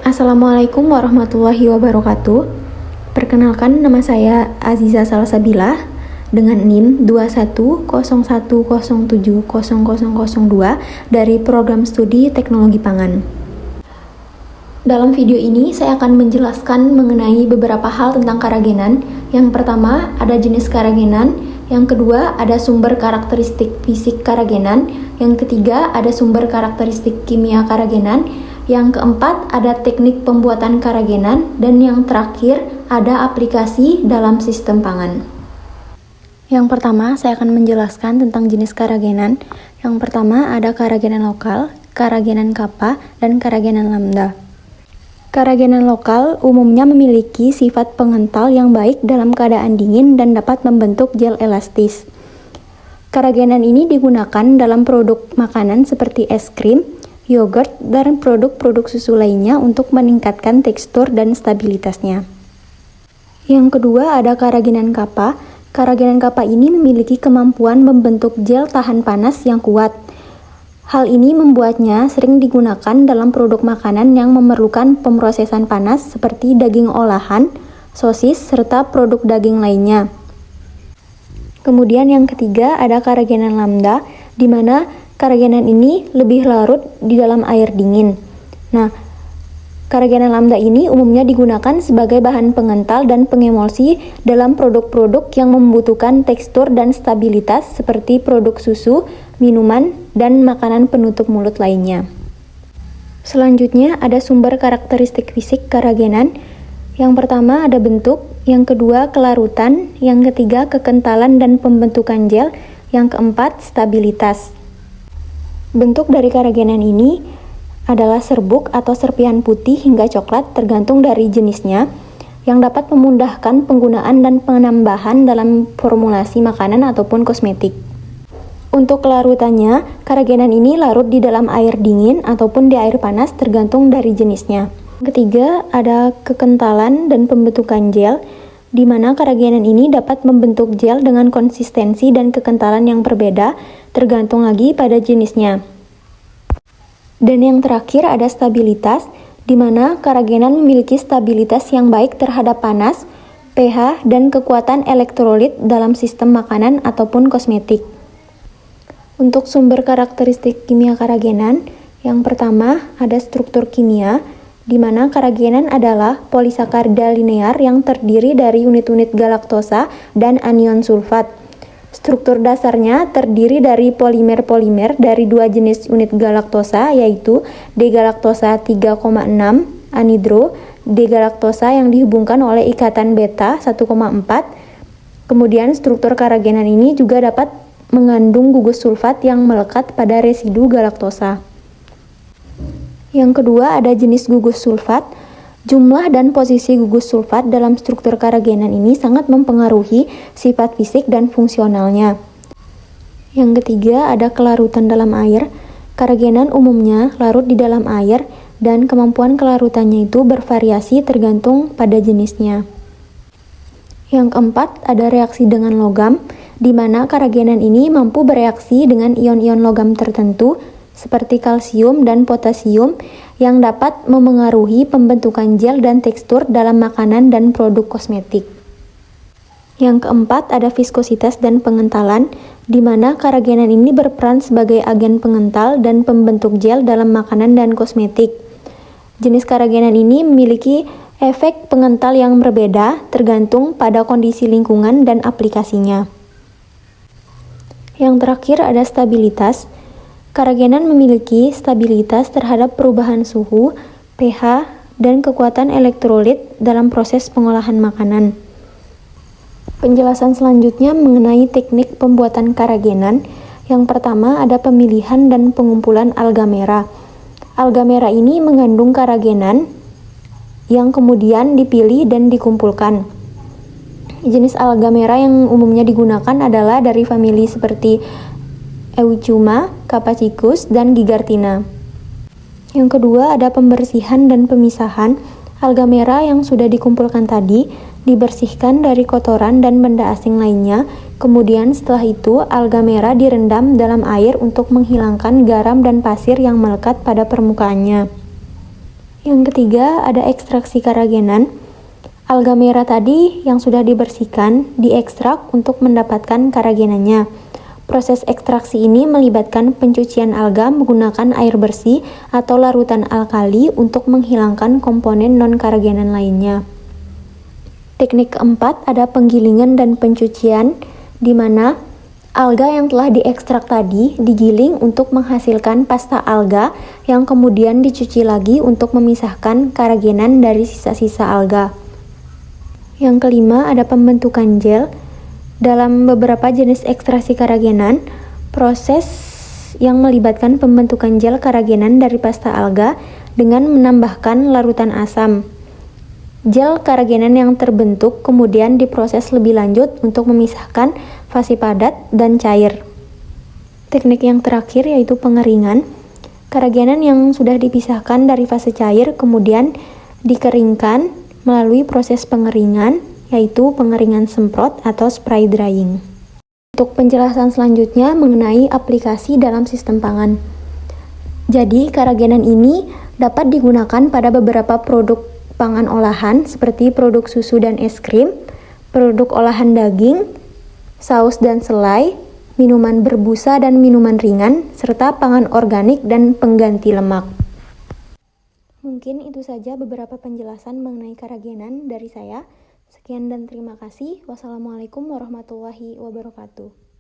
Assalamualaikum warahmatullahi wabarakatuh. Perkenalkan, nama saya Aziza Salsabila dengan NIM 2101070002 dari Program Studi Teknologi Pangan. Dalam video ini saya akan menjelaskan mengenai beberapa hal tentang karagenan. Yang pertama, ada jenis karagenan. Yang kedua, ada sumber karakteristik fisik karagenan. Yang ketiga, ada sumber karakteristik kimia karagenan. Yang keempat, ada teknik pembuatan karagenan. Dan yang terakhir, ada aplikasi dalam sistem pangan. Yang pertama, saya akan menjelaskan tentang jenis karagenan. Yang pertama, ada karagenan lokal, karagenan kappa, dan karagenan lambda. Karagenan lokal umumnya memiliki sifat pengental yang baik dalam keadaan dingin dan dapat membentuk gel elastis. Karagenan ini digunakan dalam produk makanan seperti es krim, yogurt, dan produk-produk susu lainnya untuk meningkatkan tekstur dan stabilitasnya. Yang kedua, ada karagenan kappa. Karagenan kappa ini memiliki kemampuan membentuk gel tahan panas yang kuat. Hal ini membuatnya sering digunakan dalam produk makanan yang memerlukan pemrosesan panas seperti daging olahan, sosis, serta produk daging lainnya. Kemudian yang ketiga, ada karagenan lambda, di mana karagenan ini lebih larut di dalam air dingin. Nah, karagenan lambda ini umumnya digunakan sebagai bahan pengental dan pengemulsi dalam produk-produk yang membutuhkan tekstur dan stabilitas seperti produk susu, minuman, dan makanan penutup mulut lainnya. Selanjutnya ada sumber karakteristik fisik karagenan. Yang pertama ada bentuk, yang kedua kelarutan, yang ketiga kekentalan dan pembentukan gel, yang keempat stabilitas. Bentuk dari karagenan ini adalah serbuk atau serpihan putih hingga coklat tergantung dari jenisnya, yang dapat memudahkan penggunaan dan penambahan dalam formulasi makanan ataupun kosmetik. Untuk kelarutannya, karagenan ini larut di dalam air dingin ataupun di air panas tergantung dari jenisnya. Ketiga, ada kekentalan dan pembentukan gel, di mana karagenan ini dapat membentuk gel dengan konsistensi dan kekentalan yang berbeda, tergantung lagi pada jenisnya. Dan yang terakhir ada stabilitas, di mana karagenan memiliki stabilitas yang baik terhadap panas, pH, dan kekuatan elektrolit dalam sistem makanan ataupun kosmetik. Untuk sumber karakteristik kimia karagenan, yang pertama ada struktur kimia, di mana karagenan adalah polisakarida linear yang terdiri dari unit-unit galaktosa dan anion sulfat. Struktur dasarnya terdiri dari polimer-polimer dari dua jenis unit galaktosa, yaitu D-galaktosa 3,6 anhidro, D-galaktosa yang dihubungkan oleh ikatan beta 1,4. Kemudian struktur karagenan ini juga dapat mengandung gugus sulfat yang melekat pada residu galaktosa. Yang kedua ada jenis gugus sulfat. Jumlah dan posisi gugus sulfat dalam struktur karagenan ini sangat mempengaruhi sifat fisik dan fungsionalnya. Yang ketiga ada kelarutan dalam air. Karagenan umumnya larut di dalam air dan kemampuan kelarutannya itu bervariasi tergantung pada jenisnya. Yang keempat ada reaksi dengan logam, di mana karagenan ini mampu bereaksi dengan ion-ion logam tertentu seperti kalsium dan potasium yang dapat memengaruhi pembentukan gel dan tekstur dalam makanan dan produk kosmetik. Yang keempat ada viskositas dan pengentalan, di mana karagenan ini berperan sebagai agen pengental dan pembentuk gel dalam makanan dan kosmetik. Jenis karagenan ini memiliki efek pengental yang berbeda tergantung pada kondisi lingkungan dan aplikasinya. Yang terakhir ada stabilitas. Karagenan memiliki stabilitas terhadap perubahan suhu, pH, dan kekuatan elektrolit dalam proses pengolahan makanan. Penjelasan selanjutnya mengenai teknik pembuatan karagenan. Yang pertama ada pemilihan dan pengumpulan alga merah. Alga merah ini mengandung karagenan yang kemudian dipilih dan dikumpulkan. Jenis alga merah yang umumnya digunakan adalah dari famili seperti Eucheuma, Capsicus, dan Gigartina. Yang kedua ada pembersihan dan pemisahan. Alga merah yang sudah dikumpulkan tadi dibersihkan dari kotoran dan benda asing lainnya. Kemudian setelah itu alga merah direndam dalam air untuk menghilangkan garam dan pasir yang melekat pada permukaannya. Yang ketiga, ada ekstraksi karagenan. Alga merah tadi yang sudah dibersihkan diekstrak untuk mendapatkan karagenannya. Proses ekstraksi ini melibatkan pencucian alga menggunakan air bersih atau larutan alkali untuk menghilangkan komponen non-karagenan lainnya. Teknik keempat ada penggilingan dan pencucian, di mana alga yang telah diekstrak tadi digiling untuk menghasilkan pasta alga yang kemudian dicuci lagi untuk memisahkan karagenan dari sisa-sisa alga. Yang kelima ada pembentukan gel. Dalam beberapa jenis ekstraksi karagenan, proses yang melibatkan pembentukan gel karagenan dari pasta alga dengan menambahkan larutan asam. Gel karagenan yang terbentuk kemudian diproses lebih lanjut untuk memisahkan fase padat dan cair. Teknik yang terakhir yaitu pengeringan. Karagenan yang sudah dipisahkan dari fase cair kemudian dikeringkan melalui proses pengeringan, yaitu pengeringan semprot atau spray drying. Untuk penjelasan selanjutnya mengenai aplikasi dalam sistem pangan. Jadi, karagenan ini dapat digunakan pada beberapa produk pangan olahan seperti produk susu dan es krim, produk olahan daging, saus dan selai, minuman berbusa dan minuman ringan, serta pangan organik dan pengganti lemak. Mungkin itu saja beberapa penjelasan mengenai karagenan dari saya. Sekian dan terima kasih. Wassalamualaikum warahmatullahi wabarakatuh.